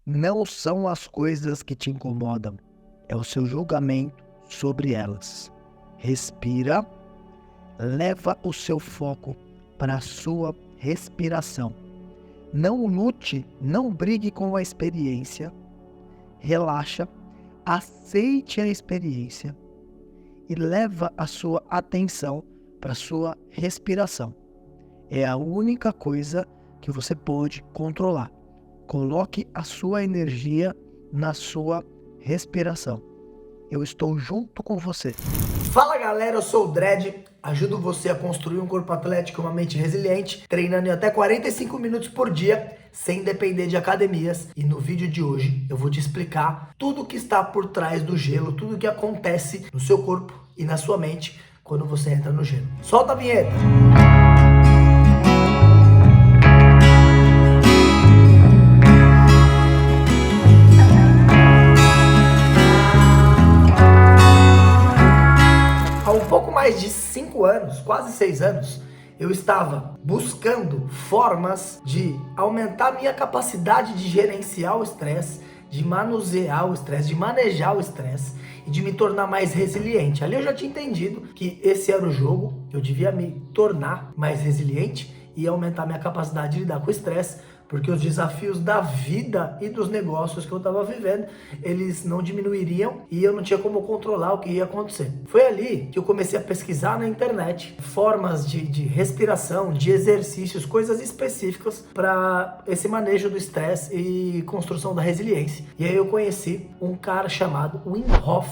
não são as coisas que te incomodam, é o seu julgamento sobre elas. Respira, leva o seu foco para a sua respiração. Não lute, não brigue com a experiência. Relaxa, aceite a experiência e leva a sua atenção para a sua respiração. É a única coisa que você pode controlar. Coloque a sua energia na sua respiração. Eu estou junto com você. Fala galera, eu sou o Dredd, ajudo você a construir um corpo atlético e uma mente resiliente, treinando em até 45 minutos por dia, sem depender de academias. E no vídeo de hoje eu vou te explicar tudo o que está por trás do gelo, tudo o que acontece no seu corpo e na sua mente quando você entra no gelo. Solta a vinheta! Mais de 5 anos, quase 6 anos, eu estava buscando formas de aumentar minha capacidade de gerenciar o estresse, de manusear o estresse, de manejar o estresse e de me tornar mais resiliente. Ali eu já tinha entendido que esse era o jogo, eu devia me tornar mais resiliente e aumentar minha capacidade de lidar com o estresse, porque os desafios da vida e dos negócios que eu estava vivendo, eles não diminuiriam e eu não tinha como controlar o que ia acontecer. Foi ali que eu comecei a pesquisar na internet formas de respiração, de exercícios, coisas específicas para esse manejo do estresse e construção da resiliência. E aí eu conheci um cara chamado Wim Hof,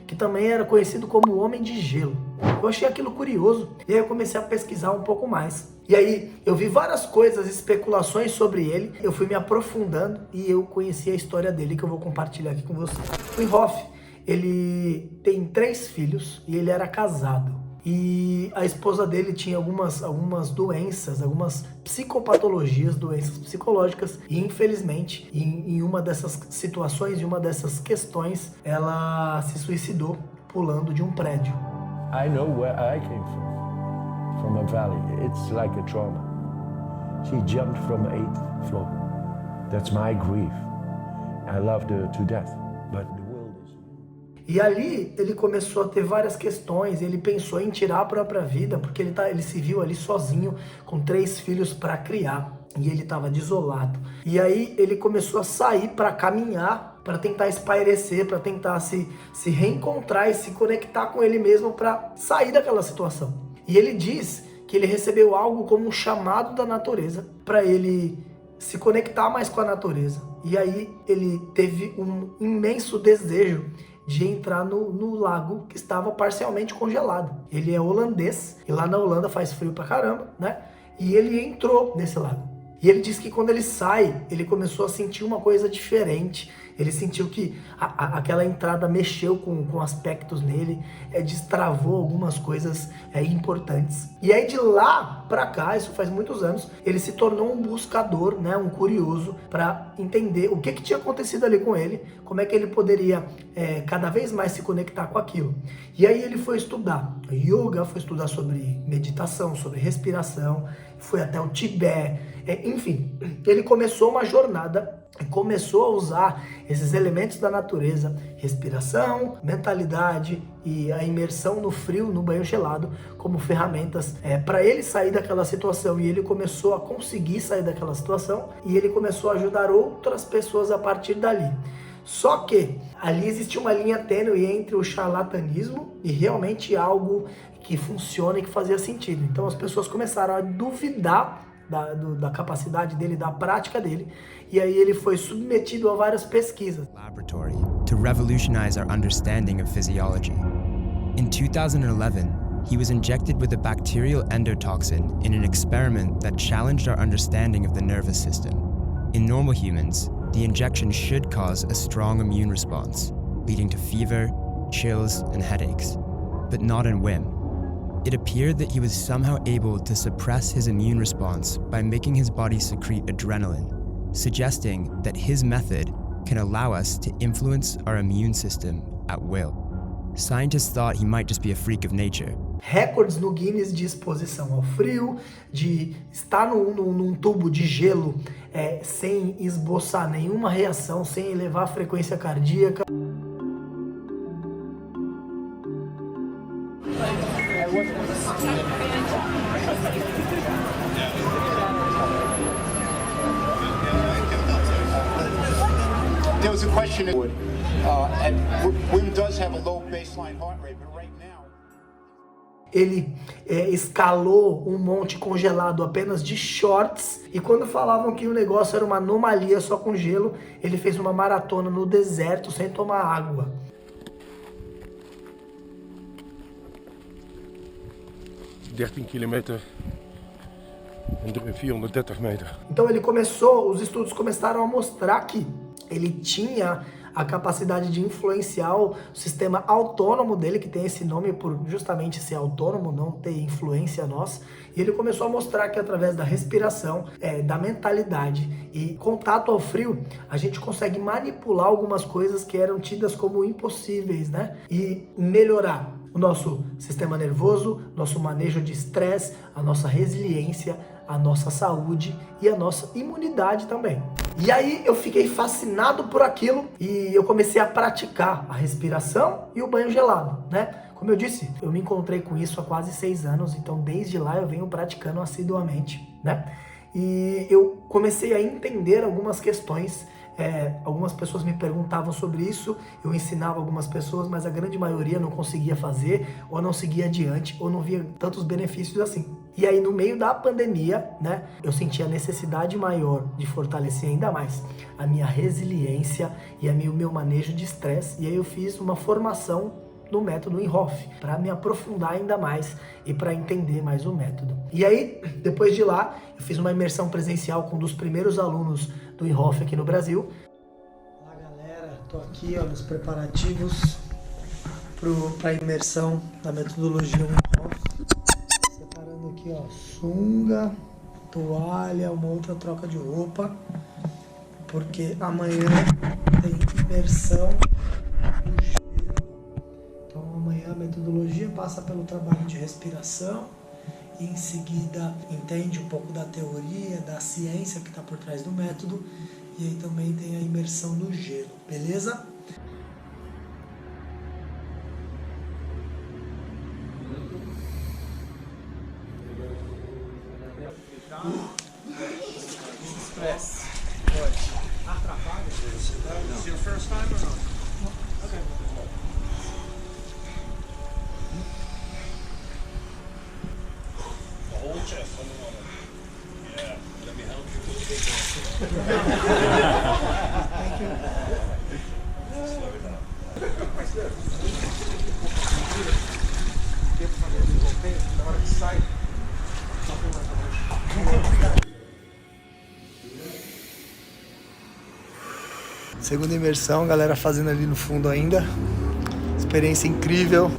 que também era conhecido como o Homem de Gelo. Eu achei aquilo curioso e aí eu comecei a pesquisar um pouco mais. E aí eu vi várias coisas, especulações sobre ele, eu fui me aprofundando e eu conheci a história dele que eu vou compartilhar aqui com você. O Wim Hof, ele tem 3 filhos e ele era casado. E a esposa dele tinha algumas doenças, algumas psicopatologias, doenças psicológicas. E infelizmente, em uma dessas situações, em uma dessas questões, ela se suicidou pulando de um prédio. I know where I came from a valley. It's like a trauma. She jumped from the 8th floor. That's my grief. I loved her to death, but the world is... E ali ele começou a ter várias questões, ele pensou em tirar a própria vida, porque ele se viu ali sozinho, com 3 filhos para criar, e ele estava desolado. E aí ele começou a sair para caminhar, para tentar espairecer, para tentar se reencontrar e se conectar com ele mesmo para sair daquela situação. E ele diz que ele recebeu algo como um chamado da natureza para ele se conectar mais com a natureza. E aí ele teve um imenso desejo de entrar no lago que estava parcialmente congelado. Ele é holandês e lá na Holanda faz frio pra caramba, né? E ele entrou nesse lago. E ele diz que quando ele sai, ele começou a sentir uma coisa diferente. Ele sentiu que aquela entrada mexeu com aspectos nele, destravou algumas coisas importantes. E aí de lá pra cá, isso faz muitos anos, ele se tornou um buscador, né, um curioso, para entender o que tinha acontecido ali com ele, como é que ele poderia cada vez mais se conectar com aquilo. E aí ele foi estudar yoga, foi estudar sobre meditação, sobre respiração, foi até o Tibete, enfim, ele começou uma jornada e começou a usar esses elementos da natureza, respiração, mentalidade e a imersão no frio, no banho gelado, como ferramentas para ele sair daquela situação. E ele começou a conseguir sair daquela situação e ele começou a ajudar outras pessoas a partir dali. Só que ali existe uma linha tênue entre o charlatanismo e realmente algo que funciona e que fazia sentido. Então as pessoas começaram a duvidar da capacidade dele, da prática dele, e aí ele foi submetido a várias pesquisas. Laboratory to revolutionize our understanding of physiology. In 2011, he was injected with a bacterial endotoxin in an experiment that challenged our understanding of the nervous system. In normal humans, the injection should cause a strong immune response, leading to fever, chills, and headaches, but not in Wim. It appeared that he was somehow able to suppress his immune response by making his body secrete adrenaline, suggesting that his method can allow us to influence our immune system at will. Scientists thought he might just be a freak of nature. Recordes no Guinness de exposição ao frio, de estar num tubo de gelo sem esboçar nenhuma reação, sem elevar a frequência cardíaca. There was a question, Wim does have a low baseline heart rate, but right now... Ele escalou um monte congelado apenas de shorts, e quando falavam que o negócio era uma anomalia só com gelo, ele fez uma maratona no deserto sem tomar água. 13 kilometer en 430 meter. Então os estudos começaram a mostrar que ele tinha a capacidade de influenciar o sistema autônomo dele, que tem esse nome por justamente ser autônomo, não ter influência nossa. E ele começou a mostrar que através da respiração, da mentalidade e contato ao frio, a gente consegue manipular algumas coisas que eram tidas como impossíveis, né? E melhorar o nosso sistema nervoso, nosso manejo de estresse, a nossa resiliência, a nossa saúde e a nossa imunidade também. E aí eu fiquei fascinado por aquilo e eu comecei a praticar a respiração e o banho gelado, né? Como eu disse, eu me encontrei com isso há quase 6 anos, então desde lá eu venho praticando assiduamente, né? E eu comecei a entender algumas questões. Algumas pessoas me perguntavam sobre isso, eu ensinava algumas pessoas, mas a grande maioria não conseguia fazer, ou não seguia adiante, ou não via tantos benefícios assim. E aí no meio da pandemia, né, eu senti a necessidade maior de fortalecer ainda mais a minha resiliência e o meu manejo de estresse, e aí eu fiz uma formação no método Wim Hof, para me aprofundar ainda mais e para entender mais o método. E aí, depois de lá, eu fiz uma imersão presencial com um dos primeiros alunos do Wim Hof aqui no Brasil. Olá galera, tô aqui nos preparativos para a imersão da metodologia Wim Hof. Separando aqui sunga, toalha, uma outra troca de roupa, porque amanhã tem imersão. Amanhã a metodologia passa pelo trabalho de respiração e em seguida entende um pouco da teoria, da ciência que está por trás do método, e aí também tem a imersão no gelo, beleza? Estresse pode atrapalhar? Não. Your first time or not? Okay. Whole chest underwater. Yeah, let me help you. Thank you. Slow it down. Segunda imersão, galera fazendo ali no fundo ainda. Experiência incrível.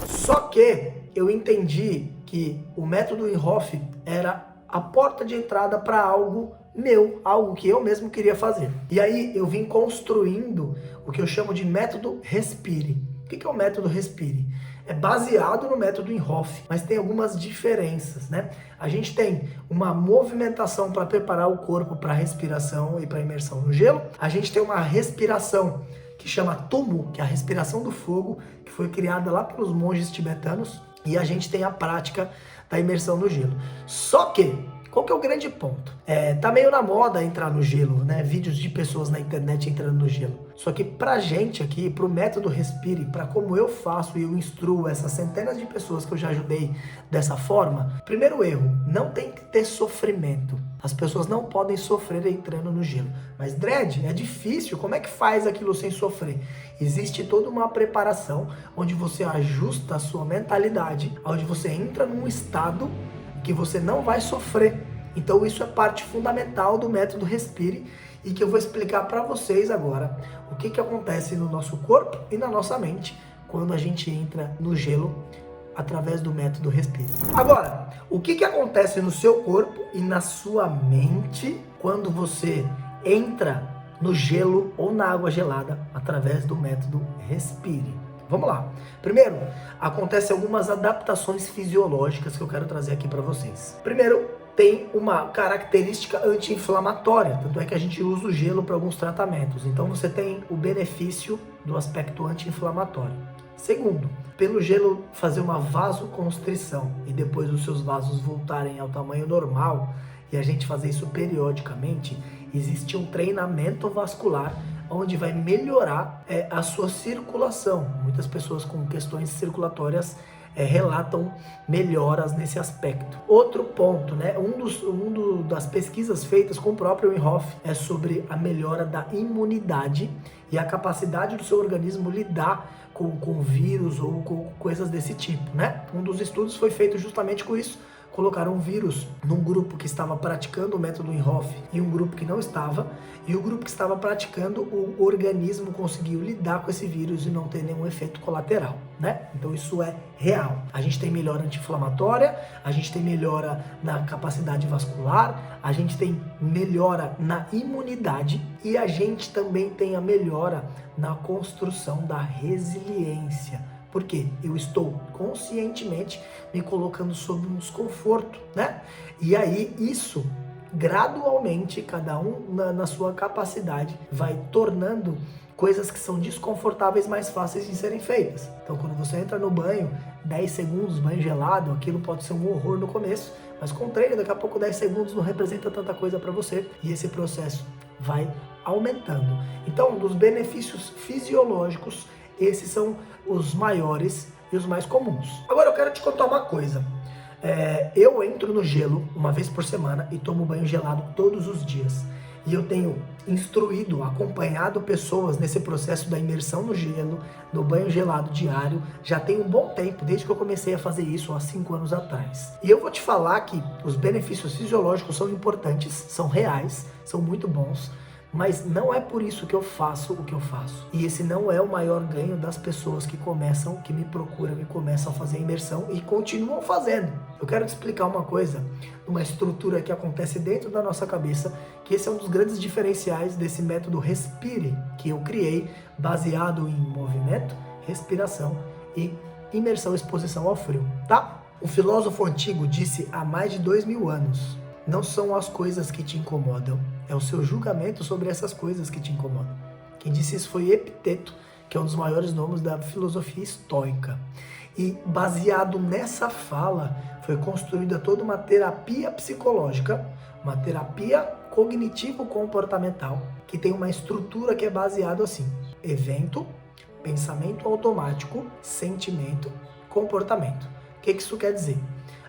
Só que eu entendi que o método Wim Hof era a porta de entrada para algo meu, algo que eu mesmo queria fazer. E aí eu vim construindo o que eu chamo de método Respire. O que é o método Respire? É baseado no método Wim Hof, mas tem algumas diferenças, né? A gente tem uma movimentação para preparar o corpo para a respiração e para a imersão no gelo. A gente tem uma respiração que chama Tumu, que é a respiração do fogo, que foi criada lá pelos monges tibetanos. E a gente tem a prática da imersão no gelo. Só que, qual que é o grande ponto? Tá meio na moda entrar no gelo, né? Vídeos de pessoas na internet entrando no gelo. Só que pra gente aqui, pro método Respire, pra como eu faço e eu instruo essas centenas de pessoas que eu já ajudei dessa forma, primeiro erro, não tem que ter sofrimento. As pessoas não podem sofrer entrando no gelo. Mas Dredd, é difícil, como é que faz aquilo sem sofrer? Existe toda uma preparação onde você ajusta a sua mentalidade, onde você entra num estado que você não vai sofrer. Então isso é parte fundamental do método Respire e que eu vou explicar para vocês agora o que acontece no nosso corpo e na nossa mente quando a gente entra no gelo através do método Respire. Agora, o que acontece no seu corpo e na sua mente quando você entra no gelo ou na água gelada através do método Respire? Vamos lá. Primeiro, acontecem algumas adaptações fisiológicas que eu quero trazer aqui para vocês. Primeiro, tem uma característica anti-inflamatória, tanto é que a gente usa o gelo para alguns tratamentos. Então você tem o benefício do aspecto anti-inflamatório. Segundo, pelo gelo fazer uma vasoconstrição e depois os seus vasos voltarem ao tamanho normal, e a gente fazer isso periodicamente, existe um treinamento vascular onde vai melhorar a sua circulação. Muitas pessoas com questões circulatórias relatam melhoras nesse aspecto. Outro ponto, né? Das pesquisas feitas com o próprio Wim Hof é sobre a melhora da imunidade e a capacidade do seu organismo lidar com vírus ou com coisas desse tipo, né? Um dos estudos foi feito justamente com isso. Colocaram um vírus num grupo que estava praticando o método Wim Hof e um grupo que não estava, e o grupo que estava praticando, o organismo conseguiu lidar com esse vírus e não ter nenhum efeito colateral, né? Então isso é real. A gente tem melhora anti-inflamatória, a gente tem melhora na capacidade vascular, a gente tem melhora na imunidade e a gente também tem a melhora na construção da resiliência. Porque eu estou conscientemente me colocando sob um desconforto, né? E aí isso, gradualmente, cada um na sua capacidade, vai tornando coisas que são desconfortáveis mais fáceis de serem feitas. Então quando você entra no banho, 10 segundos, banho gelado, aquilo pode ser um horror no começo, mas com treino, daqui a pouco 10 segundos não representa tanta coisa para você e esse processo vai aumentando. Então, dos benefícios fisiológicos, esses são os maiores e os mais comuns. Agora eu quero te contar uma coisa. Eu entro no gelo uma vez por semana e tomo banho gelado todos os dias. E eu tenho instruído, acompanhado pessoas nesse processo da imersão no gelo, no banho gelado diário, já tem um bom tempo, desde que eu comecei a fazer isso há 5 anos atrás. E eu vou te falar que os benefícios fisiológicos são importantes, são reais, são muito bons, mas não é por isso que eu faço o que eu faço. E esse não é o maior ganho das pessoas que me procuram e começam a fazer a imersão e continuam fazendo. Eu quero te explicar uma coisa, uma estrutura que acontece dentro da nossa cabeça, que esse é um dos grandes diferenciais desse método Respire, que eu criei, baseado em movimento, respiração e imersão, exposição ao frio, tá? Um filósofo antigo disse há mais de 2000 anos, não são as coisas que te incomodam, é o seu julgamento sobre essas coisas que te incomodam. Quem disse isso foi Epiteto, que é um dos maiores nomes da filosofia estoica. E baseado nessa fala, foi construída toda uma terapia psicológica, uma terapia cognitivo-comportamental, que tem uma estrutura que é baseada assim: evento, pensamento automático, sentimento, comportamento. O que isso quer dizer?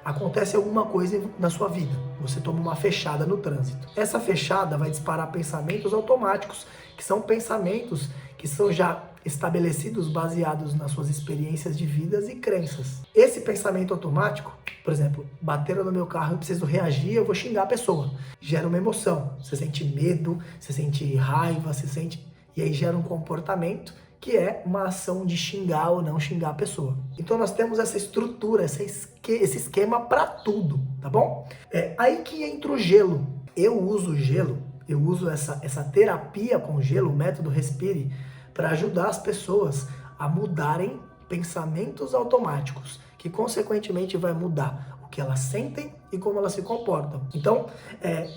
Acontece alguma coisa na sua vida, você toma uma fechada no trânsito. Essa fechada vai disparar pensamentos automáticos, que são pensamentos que são já estabelecidos, baseados nas suas experiências de vidas e crenças. Esse pensamento automático, por exemplo, bateram no meu carro, eu preciso reagir, eu vou xingar a pessoa. Gera uma emoção, você sente medo, você sente raiva, e aí gera um comportamento que é uma ação de xingar ou não xingar a pessoa. Então nós temos essa estrutura, esse esquema para tudo, tá bom? Aí que entra o gelo. Eu uso o gelo, eu uso essa terapia com gelo, o método Respire, para ajudar as pessoas a mudarem pensamentos automáticos, que consequentemente vai mudar o que elas sentem e como elas se comportam. Então,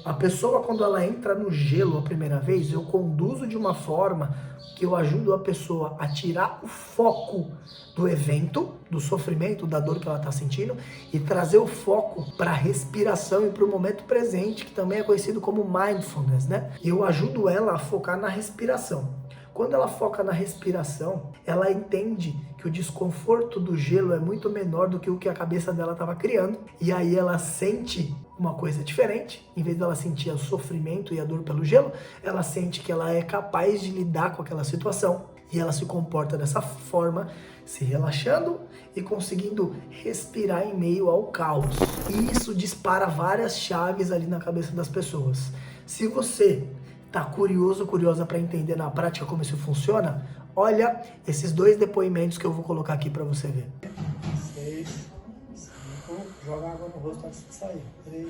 a pessoa, quando ela entra no gelo a primeira vez, eu conduzo de uma forma que eu ajudo a pessoa a tirar o foco do evento, do sofrimento, da dor que ela está sentindo, e trazer o foco para a respiração e para o momento presente, que também é conhecido como mindfulness, né? E eu ajudo ela a focar na respiração. Quando ela foca na respiração, ela entende que o desconforto do gelo é muito menor do que o que a cabeça dela estava criando. E aí ela sente uma coisa diferente. Em vez dela sentir o sofrimento e a dor pelo gelo, ela sente que ela é capaz de lidar com aquela situação. E ela se comporta dessa forma, se relaxando e conseguindo respirar em meio ao caos. E isso dispara várias chaves ali na cabeça das pessoas. Se você tá curiosa para entender na prática como isso funciona, olha esses 2 depoimentos que eu vou colocar aqui para você ver. 6, 5, joga água no rosto antes de sair. 3,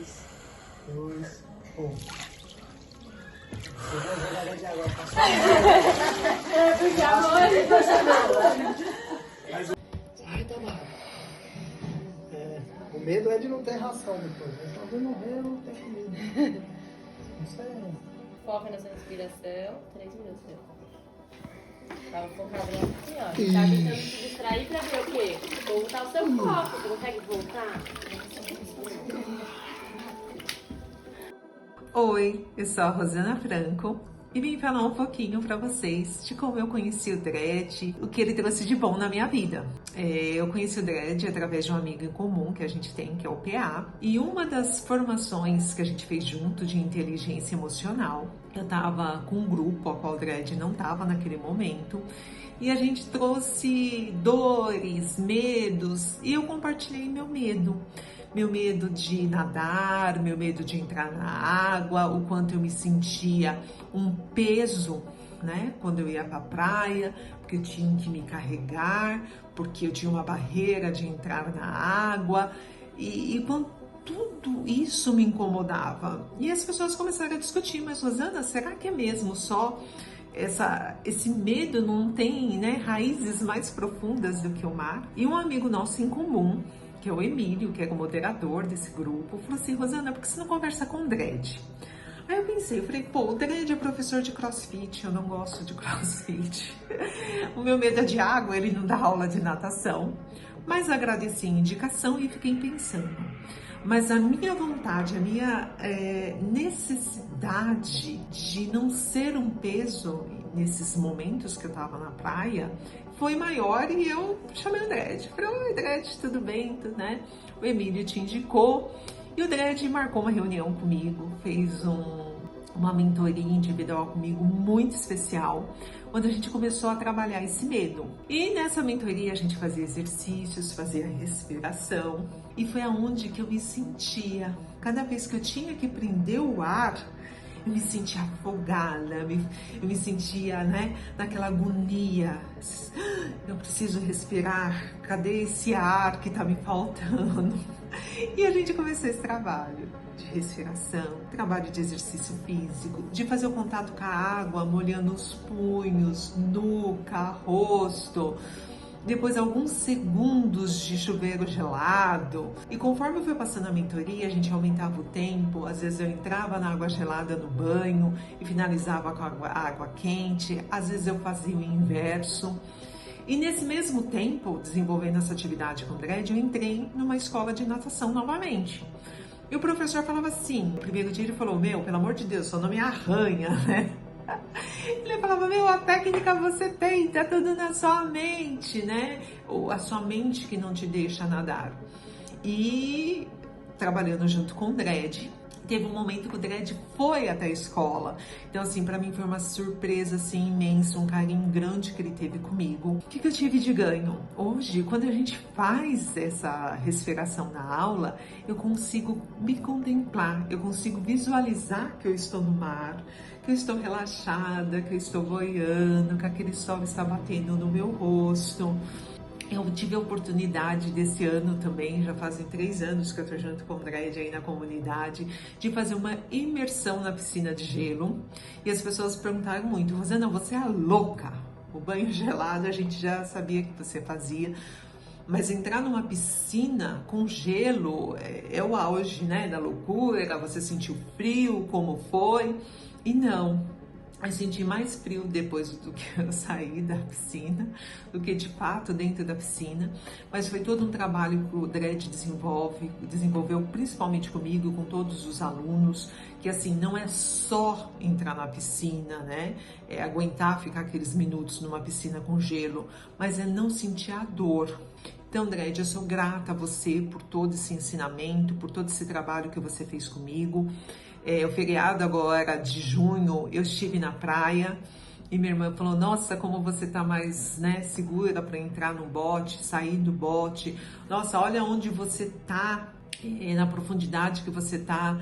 2, 1. Você vai jogar de água, passou. Medo é de não ter ração depois. Né? Então, de morrer, não tem comida. Isso é... Foca na sua respiração. 3 minutos, meu. Tava focado lá aqui, ó. Tá tentando se distrair pra ver o quê? Voltar o seu foco. Você consegue voltar? Oi, eu sou a Rosana Franco e vim falar um pouquinho para vocês de como eu conheci o Dredd, o que ele trouxe de bom na minha vida. Eu conheci o Dredd através de um amigo em comum que a gente tem, que é o PA, e uma das formações que a gente fez junto de inteligência emocional, eu estava com um grupo, a qual o Dredd não estava naquele momento, e a gente trouxe dores, medos, e eu compartilhei meu medo. Meu medo de nadar, meu medo de entrar na água, o quanto eu me sentia um peso, né? Quando eu ia para a praia, porque eu tinha que me carregar, porque eu tinha uma barreira de entrar na água, e quando tudo isso me incomodava. E as pessoas começaram a discutir, mas Rosana, será que é mesmo só esse medo não tem, né, raízes mais profundas do que o mar? E um amigo nosso em comum, que é o Emílio, que é o moderador desse grupo, falou assim: Rosana, por que você não conversa com o Dredd? Aí eu pensei, falei, pô, o Dredd é professor de crossfit, eu não gosto de crossfit. O meu medo é de água, ele não dá aula de natação. Mas agradeci a indicação e fiquei pensando. Mas a minha vontade, a minha necessidade de não ser um peso nesses momentos que eu tava na praia foi maior, e eu chamei o Dredd. Falei, oi Dredd, tudo bem? Né? O Emílio te indicou e o Dredd marcou uma reunião comigo, fez uma mentoria individual comigo muito especial, onde a gente começou a trabalhar esse medo. E nessa mentoria a gente fazia exercícios, fazia respiração, e foi aonde que eu me sentia, cada vez que eu tinha que prender o ar, eu me sentia afogada, eu me sentia, né, naquela agonia. Eu preciso respirar, cadê esse ar que tá me faltando? E a gente começou esse trabalho de respiração, trabalho de exercício físico, de fazer o contato com a água, molhando os punhos, nuca, rosto. Depois alguns segundos de chuveiro gelado, e conforme eu fui passando a mentoria, a gente aumentava o tempo. Às vezes eu entrava na água gelada no banho e finalizava com a água quente, às vezes eu fazia o inverso. E nesse mesmo tempo, desenvolvendo essa atividade com o Dredd, eu entrei numa escola de natação novamente. E o professor falava assim, no primeiro dia ele falou, meu, pelo amor de Deus, só não me arranha, né? Ele falava, meu, a técnica você tem, tá tudo na sua mente, né? Ou a sua mente que não te deixa nadar. E trabalhando junto com o Dredd, teve um momento que o Dredd foi até a escola. Então, assim, pra mim foi uma surpresa, assim, imensa, um carinho grande que ele teve comigo. O que eu tive de ganho? Hoje, quando a gente faz essa respiração na aula, eu consigo me contemplar, eu consigo visualizar que eu estou no mar, que eu estou relaxada, que eu estou boiando, que aquele sol está batendo no meu rosto. Eu tive a oportunidade desse ano também, já fazem 3 anos que eu estou junto com o Dredd aí na comunidade, de fazer uma imersão na piscina de gelo. E as pessoas perguntaram muito, Rosana, você é louca? O banho gelado a gente já sabia que você fazia, mas entrar numa piscina com gelo é o auge, né, da loucura. Você sentiu frio, como foi? E não, eu senti mais frio depois do que eu saí da piscina, do que de fato dentro da piscina. Mas foi todo um trabalho que o Dredd desenvolveu principalmente comigo, com todos os alunos, que assim, não é só entrar na piscina, né? É aguentar ficar aqueles minutos numa piscina com gelo, mas é não sentir a dor. Então, Dredd, eu sou grata a você por todo esse ensinamento, por todo esse trabalho que você fez comigo. O feriado agora de junho, eu estive na praia e minha irmã falou, nossa, como você tá mais, né, segura para entrar no bote, sair do bote. Nossa, olha onde você tá, na profundidade que você tá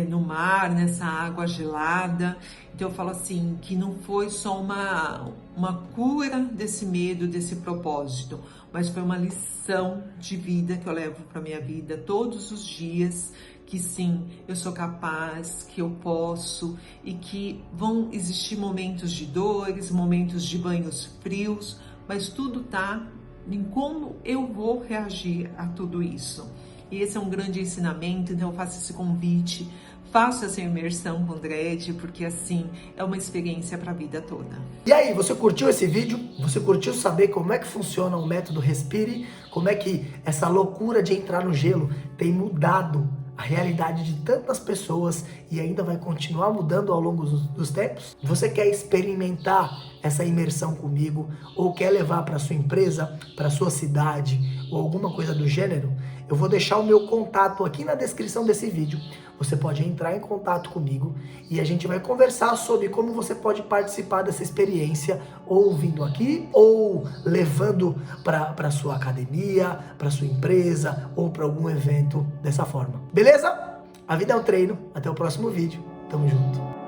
no mar, nessa água gelada. Então eu falo assim, que não foi só uma cura desse medo, desse propósito, mas foi uma lição de vida que eu levo para minha vida todos os dias, que sim, eu sou capaz, que eu posso, e que vão existir momentos de dores, momentos de banhos frios, mas tudo tá em como eu vou reagir a tudo isso. E esse é um grande ensinamento, então eu faço esse convite, faço essa imersão com dread, porque assim, é uma experiência para a vida toda. E aí, você curtiu esse vídeo? Você curtiu saber como é que funciona o método Respire? Como é que essa loucura de entrar no gelo tem mudado a realidade de tantas pessoas e ainda vai continuar mudando ao longo dos tempos? Você quer experimentar essa imersão comigo ou quer levar para sua empresa, para sua cidade ou alguma coisa do gênero? Eu vou deixar o meu contato aqui na descrição desse vídeo. Você pode entrar em contato comigo e a gente vai conversar sobre como você pode participar dessa experiência, ou vindo aqui, ou levando para sua academia, para sua empresa, ou para algum evento dessa forma. Beleza? A vida é um treino. Até o próximo vídeo. Tamo junto.